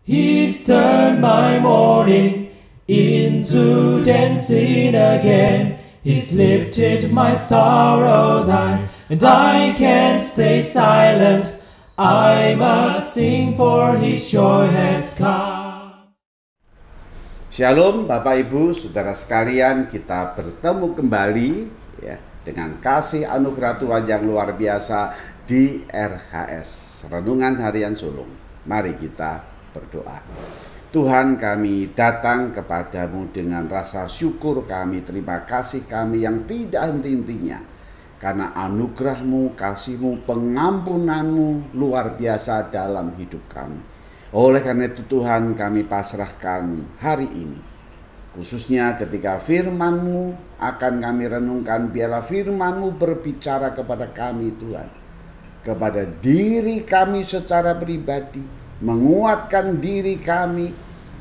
He's turned my mourning into dancing again. He's lifted my sorrows high, and I can't stay silent. I must sing, for His joy has come. Shalom Bapak Ibu, Saudara sekalian, kita bertemu kembali ya, dengan kasih anugerah Tuhan yang luar biasa di RHS, Renungan Harian Sulung. Mari kita berdoa. Tuhan, kami datang kepadamu dengan rasa syukur kami, terima kasih kami yang tidak henti-hentinya. Karena anugerahmu, kasihmu, pengampunanmu luar biasa dalam hidup kami. Oleh karena itu Tuhan, kami pasrahkan hari ini. Khususnya ketika firman-Mu akan kami renungkan, biarlah firman-Mu berbicara kepada kami Tuhan. Kepada diri kami secara pribadi, menguatkan diri kami,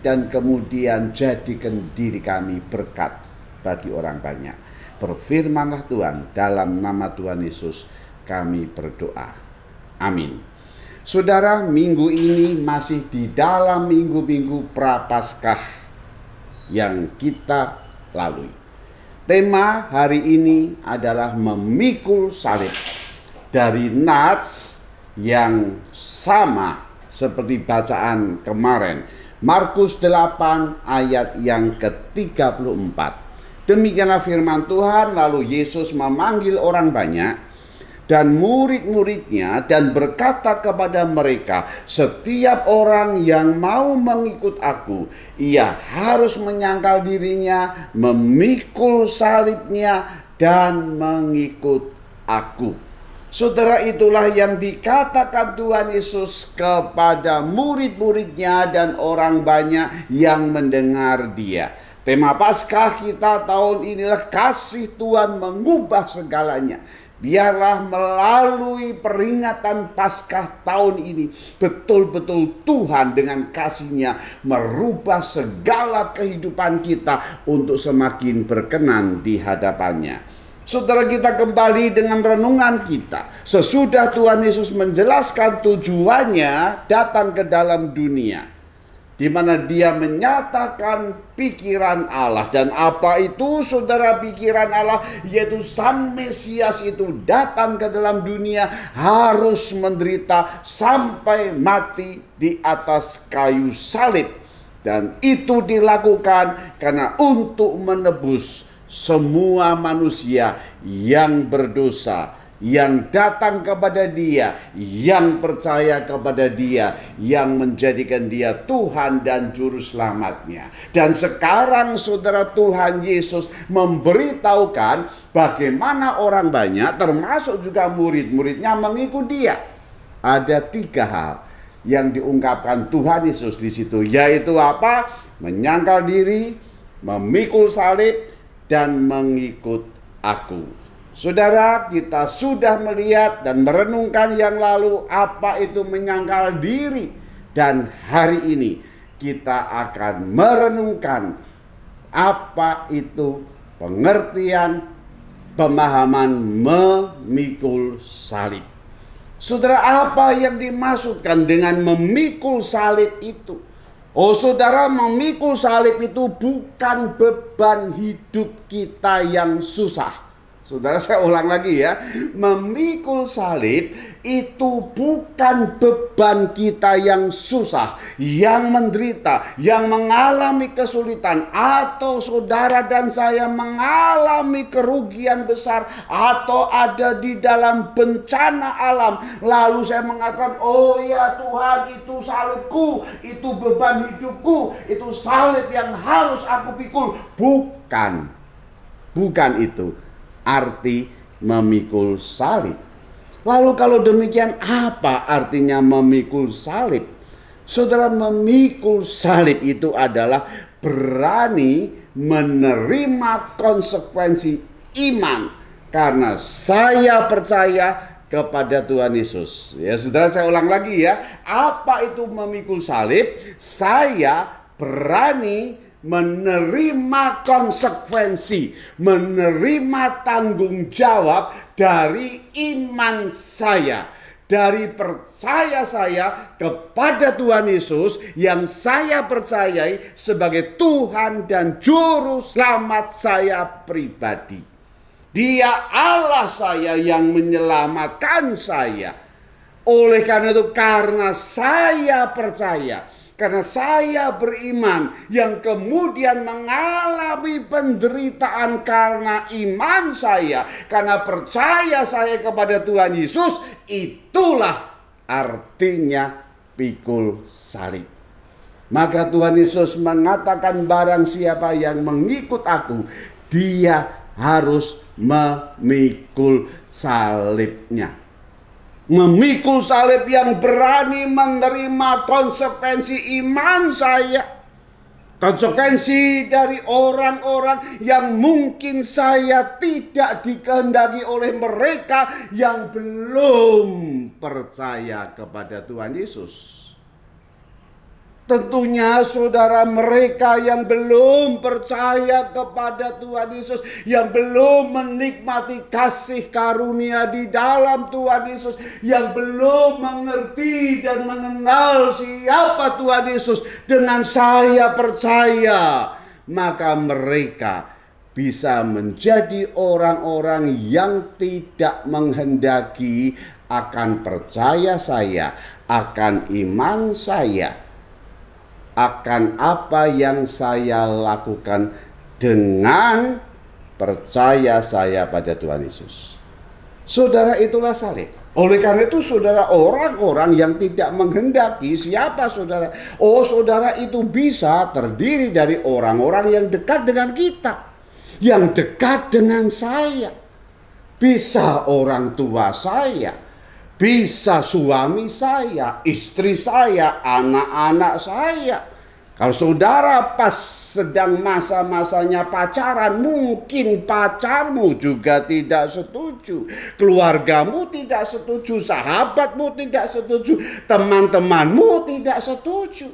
dan kemudian jadikan diri kami berkat bagi orang banyak. Berfirmanlah Tuhan, dalam nama Tuhan Yesus kami berdoa. Amin. Saudara, minggu ini masih di dalam minggu-minggu Prapaskah yang kita lalui. Tema hari ini adalah memikul salib. Dari nats yang sama seperti bacaan kemarin, Markus 8 ayat yang ke-34. Demikianlah firman Tuhan, lalu Yesus memanggil orang banyak dan murid-muridnya dan berkata kepada mereka, setiap orang yang mau mengikut aku, ia harus menyangkal dirinya, memikul salibnya, dan mengikut aku. Saudara, itulah yang dikatakan Tuhan Yesus kepada murid-muridnya dan orang banyak yang mendengar dia. Tema Paskah kita tahun inilah kasih Tuhan mengubah segalanya. Biarlah melalui peringatan Paskah tahun ini betul-betul Tuhan dengan kasih-Nya merubah segala kehidupan kita untuk semakin berkenan di hadapan-Nya. Saudara, kita kembali dengan renungan kita. Sesudah Tuhan Yesus menjelaskan tujuannya datang ke dalam dunia, di mana dia menyatakan pikiran Allah. Dan apa itu saudara pikiran Allah? Yaitu Sang Mesias itu datang ke dalam dunia harus menderita sampai mati di atas kayu salib. Dan itu dilakukan karena untuk menebus semua manusia yang berdosa, yang datang kepada dia, yang percaya kepada dia, yang menjadikan dia Tuhan dan Juru Selamatnya. Dan sekarang saudara, Tuhan Yesus memberitahukan bagaimana orang banyak, termasuk juga murid-muridnya, mengikut dia. Ada 3 hal yang diungkapkan Tuhan Yesus di situ, yaitu apa? Menyangkal diri, memikul salib, dan mengikut aku. Saudara, kita sudah melihat dan merenungkan yang lalu apa itu menyangkal diri. Dan hari ini kita akan merenungkan apa itu pengertian, pemahaman memikul salib. Saudara, apa yang dimaksudkan dengan memikul salib itu? Oh saudara, memikul salib itu bukan beban hidup kita yang susah. Saudara, saya ulang lagi ya. Memikul salib itu bukan beban kita yang susah, yang menderita, yang mengalami kesulitan, atau saudara dan saya mengalami kerugian besar, atau ada di dalam bencana alam. Lalu saya mengatakan, oh ya Tuhan, itu salibku, itu beban hidupku, itu salib yang harus aku pikul. Bukan itu arti memikul salib. Lalu kalau demikian, apa artinya memikul salib? Saudara, memikul salib itu adalah berani menerima konsekuensi iman karena saya percaya kepada Tuhan Yesus. Ya, saudara, saya ulang lagi ya. Apa itu memikul salib? Saya berani menerima konsekuensi, menerima tanggung jawab dari iman saya. dari percaya saya kepada Tuhan Yesus yang saya percayai sebagai Tuhan dan Juru Selamat saya pribadi. Dia Allah saya yang menyelamatkan saya. Oleh karena itu, karena saya percaya, karena saya beriman, yang kemudian mengalami penderitaan karena iman saya, karena percaya saya kepada Tuhan Yesus, itulah artinya pikul salib. Maka Tuhan Yesus mengatakan, barang siapa yang mengikut aku, dia harus memikul salibnya. Memikul salib yang berani menerima konsekuensi iman saya. Konsekuensi dari orang-orang yang mungkin saya tidak dikehendaki oleh mereka yang belum percaya kepada Tuhan Yesus. Tentunya saudara, mereka yang belum percaya kepada Tuhan Yesus, yang belum menikmati kasih karunia di dalam Tuhan Yesus, yang belum mengerti dan mengenal siapa Tuhan Yesus dengan saya percaya, maka mereka bisa menjadi orang-orang yang tidak menghendaki akan percaya saya, akan iman saya, akan apa yang saya lakukan dengan percaya saya pada Tuhan Yesus. Saudara, itulah salib. Oleh karena itu saudara, orang-orang yang tidak menghendaki siapa saudara? Oh saudara, itu bisa terdiri dari orang-orang yang dekat dengan kita, yang dekat dengan saya. Bisa orang tua saya, bisa suami saya, istri saya, anak-anak saya. Kalau saudara pas sedang masa-masanya pacaran, mungkin pacarmu juga tidak setuju, keluargamu tidak setuju, sahabatmu tidak setuju, teman-temanmu tidak setuju.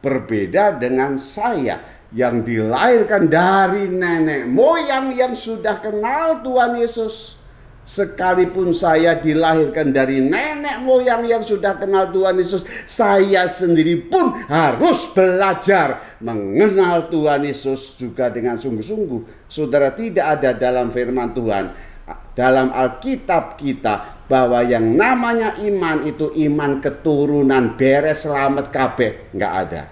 Berbeda dengan saya yang dilahirkan dari nenek moyang yang sudah kenal Tuhan Yesus. Sekalipun saya dilahirkan dari nenek moyang yang sudah kenal Tuhan Yesus, saya sendiri pun harus belajar mengenal Tuhan Yesus juga dengan sungguh-sungguh. Saudara, tidak ada dalam firman Tuhan, dalam Alkitab kita, bahwa yang namanya iman itu iman keturunan beres selamat kabeh. Nggak ada.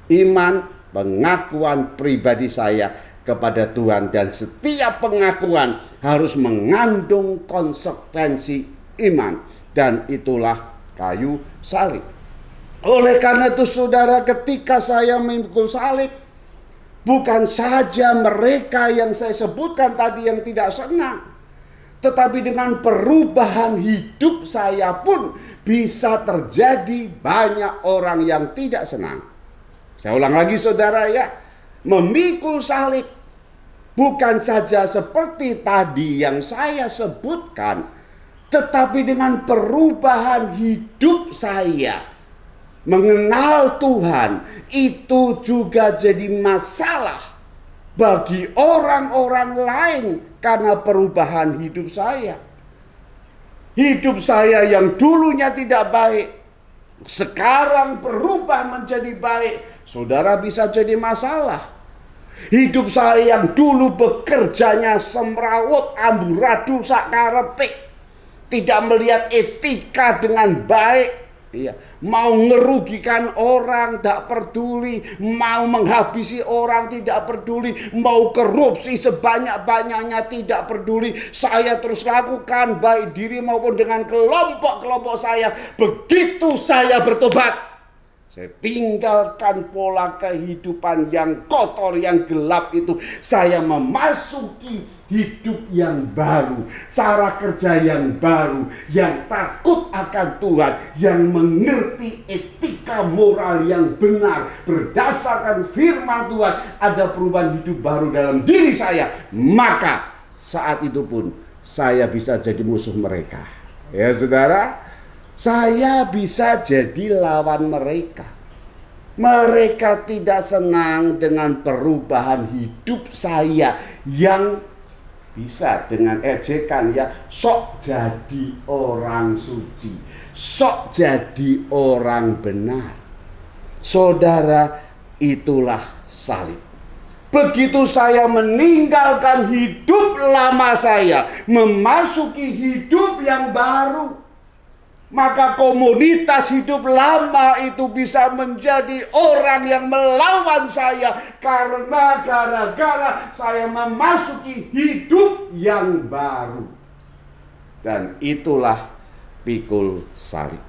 Iman pengakuan pribadi saya kepada Tuhan, dan setiap pengakuan harus mengandung konsekuensi iman, dan itulah kayu salib. Oleh karena itu saudara, ketika saya memikul salib, bukan saja mereka yang saya sebutkan tadi yang tidak senang, tetapi dengan perubahan hidup saya pun bisa terjadi banyak orang yang tidak senang. Saya ulang lagi saudara ya, memikul salib bukan saja seperti tadi yang saya sebutkan, tetapi dengan perubahan hidup saya mengenal Tuhan, itu juga jadi masalah bagi orang-orang lain karena perubahan hidup saya. Hidup saya yang dulunya tidak baik, sekarang berubah menjadi baik. Saudara, bisa jadi masalah. Hidup saya yang dulu bekerjanya semrawut amburadul sakarepe, tidak melihat etika dengan baik, iya, mau ngerugikan orang tidak peduli, mau menghabisi orang tidak peduli, mau korupsi sebanyak-banyaknya tidak peduli, saya terus lakukan baik diri maupun dengan kelompok-kelompok saya. Begitu saya bertobat, saya tinggalkan pola kehidupan yang kotor, yang gelap itu. Saya memasuki hidup yang baru, cara kerja yang baru, yang takut akan Tuhan, yang mengerti etika moral yang benar berdasarkan firman Tuhan. Ada perubahan hidup baru dalam diri saya. Maka saat itu pun saya bisa jadi musuh mereka. Ya saudara, saya bisa jadi lawan mereka. Mereka tidak senang dengan perubahan hidup saya yang bisa dengan ejekan ya, sok jadi orang suci, sok jadi orang benar. Saudara, itulah salib. Begitu saya meninggalkan hidup lama saya, memasuki hidup yang baru, maka komunitas hidup lama itu bisa menjadi orang yang melawan saya, karena gara-gara saya memasuki hidup yang baru. Dan itulah pikul salib.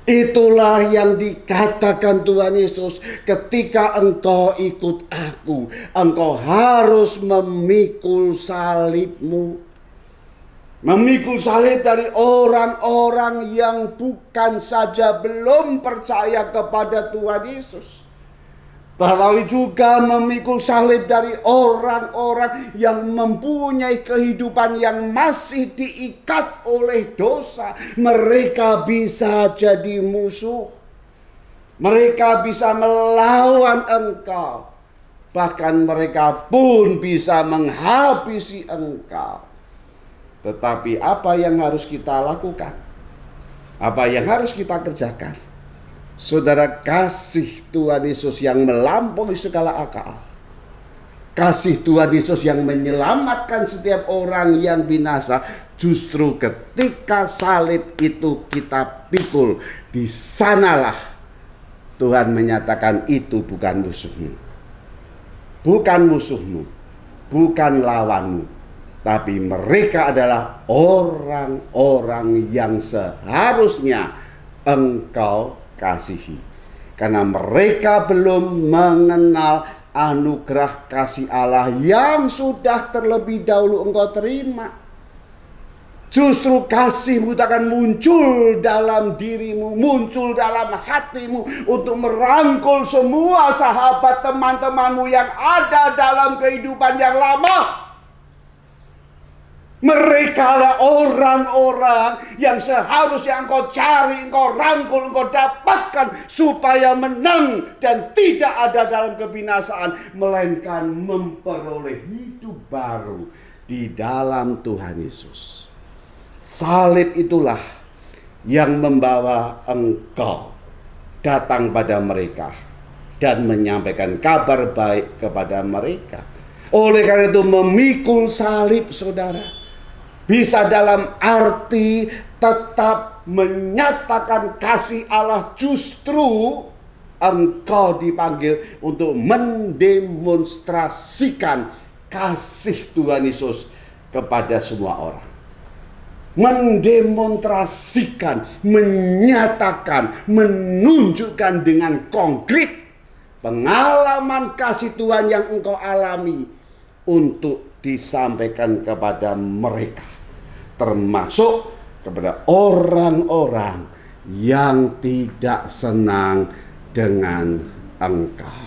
Itulah yang dikatakan Tuhan Yesus, ketika engkau ikut aku, engkau harus memikul salibmu. Memikul salib dari orang-orang yang bukan saja belum percaya kepada Tuhan Yesus, tetapi juga memikul salib dari orang-orang yang mempunyai kehidupan yang masih diikat oleh dosa. Mereka bisa jadi musuh. Mereka bisa melawan engkau. Bahkan mereka pun bisa menghabisi engkau. Tetapi apa yang harus kita lakukan? Apa yang harus kita kerjakan? Saudara, kasih Tuhan Yesus yang melampaui segala akal, kasih Tuhan Yesus yang menyelamatkan setiap orang yang binasa, justru ketika salib itu kita pikul, di sanalah Tuhan menyatakan itu bukan musuhmu, bukan musuhmu, bukan lawanmu, tapi mereka adalah orang-orang yang seharusnya engkau kasihi, karena mereka belum mengenal anugerah kasih Allah yang sudah terlebih dahulu engkau terima. Justru kasih-Mu akan muncul dalam dirimu, muncul dalam hatimu untuk merangkul semua sahabat teman-temanmu yang ada dalam kehidupan yang lama. Mereka adalah orang-orang yang seharusnya engkau cari, engkau rangkul, engkau dapatkan supaya menang dan tidak ada dalam kebinasaan, melainkan memperoleh hidup baru di dalam Tuhan Yesus. Salib itulah yang membawa engkau datang pada mereka dan menyampaikan kabar baik kepada mereka. Oleh karena itu, memikul salib, saudara, bisa dalam arti tetap menyatakan kasih Allah. Justru engkau dipanggil untuk mendemonstrasikan kasih Tuhan Yesus kepada semua orang. Mendemonstrasikan, menyatakan, menunjukkan dengan konkret pengalaman kasih Tuhan yang engkau alami untuk disampaikan kepada mereka, termasuk kepada orang-orang yang tidak senang dengan engkau.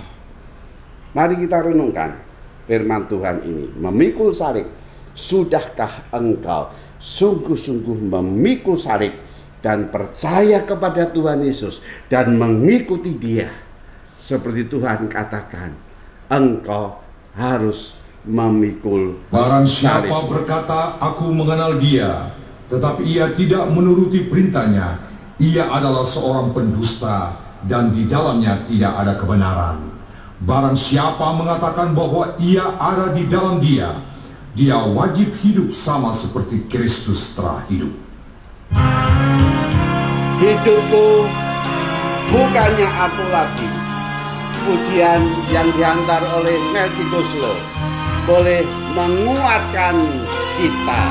Mari kita renungkan firman Tuhan ini. Memikul salib, sudahkah engkau sungguh-sungguh memikul salib dan percaya kepada Tuhan Yesus dan mengikuti Dia? Seperti Tuhan katakan, engkau harus memikul Barang salib. siapa berkata, aku mengenal Dia, tetapi ia tidak menuruti perintahnya, ia adalah seorang pendusta dan di dalamnya tidak ada kebenaran. Barang siapa mengatakan bahwa ia ada di dalam Dia, dia wajib hidup sama seperti Kristus telah hidup. Hidupku bukannya aku lagi. Pujian yang diantar oleh Melky Goeslaw boleh menguatkan kita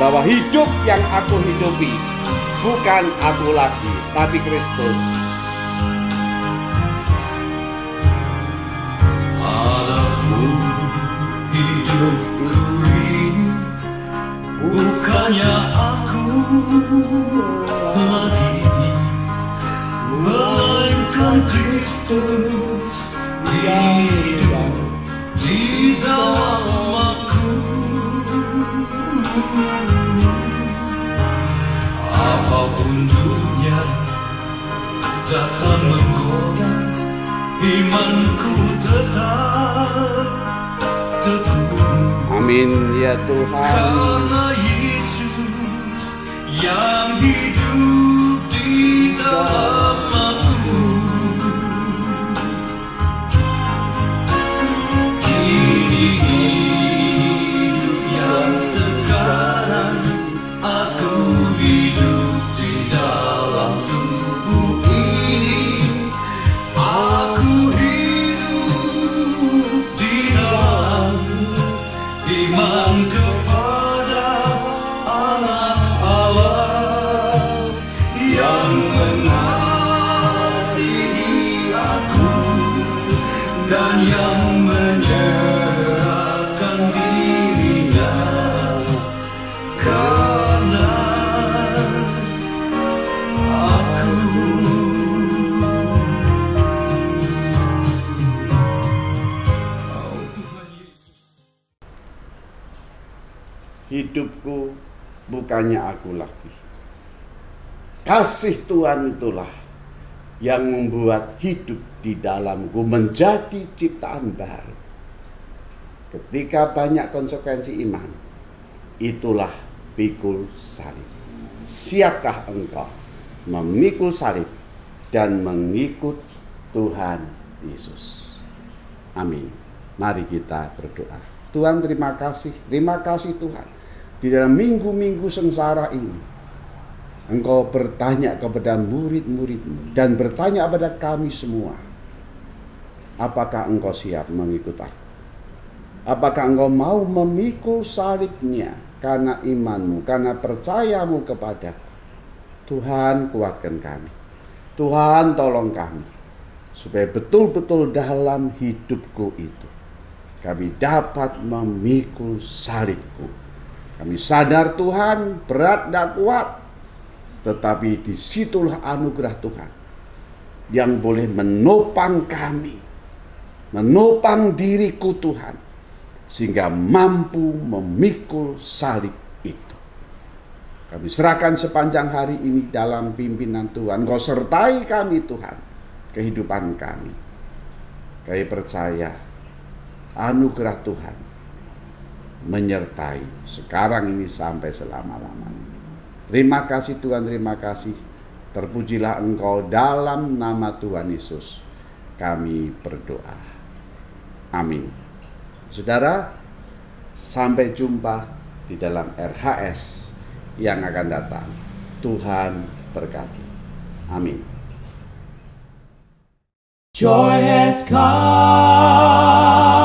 bahwa hidup yang aku hidupi bukan aku lagi, tapi Kristus. Adapun hidupku ini bukannya aku lagi, melainkan Kristus hidup di dalam aku. Apapun dunia datang menggoda, imanku tetap teguh. Amin ya Tuhan. Karena Yesus yang hidup di dalam aku, kini hidup yang sekarang, aku hidup di dalam tubuh ini, aku hidup di dalam iman kepada Anak Allah yang mengasihi aku dan yang menyerahkan dirinya karena aku. Hidupku bukannya aku lagi. Kasih Tuhan itulah yang membuat hidup di dalamku menjadi ciptaan baru. Ketika banyak konsekuensi iman, itulah pikul salib. Siapkah engkau memikul salib dan mengikut Tuhan Yesus? Amin. Mari kita berdoa. Tuhan, terima kasih Tuhan. Di dalam minggu-minggu sengsara ini, Engkau bertanya kepada murid-murid-Mu dan bertanya kepada kami semua, apakah engkau siap mengikut aku? Apakah engkau mau memikul salibnya karena imanmu, karena percayamu kepada Tuhan? Kuatkan kami. Tuhan, tolong kami supaya betul-betul dalam hidupku itu kami dapat memikul salibku. Kami sadar Tuhan berat dan kuat, tetapi disitulah anugerah Tuhan yang boleh menopang kami, menopang diriku Tuhan, sehingga mampu memikul salib itu. Kami serahkan sepanjang hari ini dalam pimpinan Tuhan. Engkau sertai kami Tuhan, kehidupan kami. Kami percaya anugerah Tuhan menyertai sekarang ini sampai selama-lamanya. Terima kasih Tuhan, terima kasih. Terpujilah Engkau, dalam nama Tuhan Yesus kami berdoa. Amin. Saudara, sampai jumpa di dalam RHS yang akan datang. Tuhan berkati. Amin. Joy has come.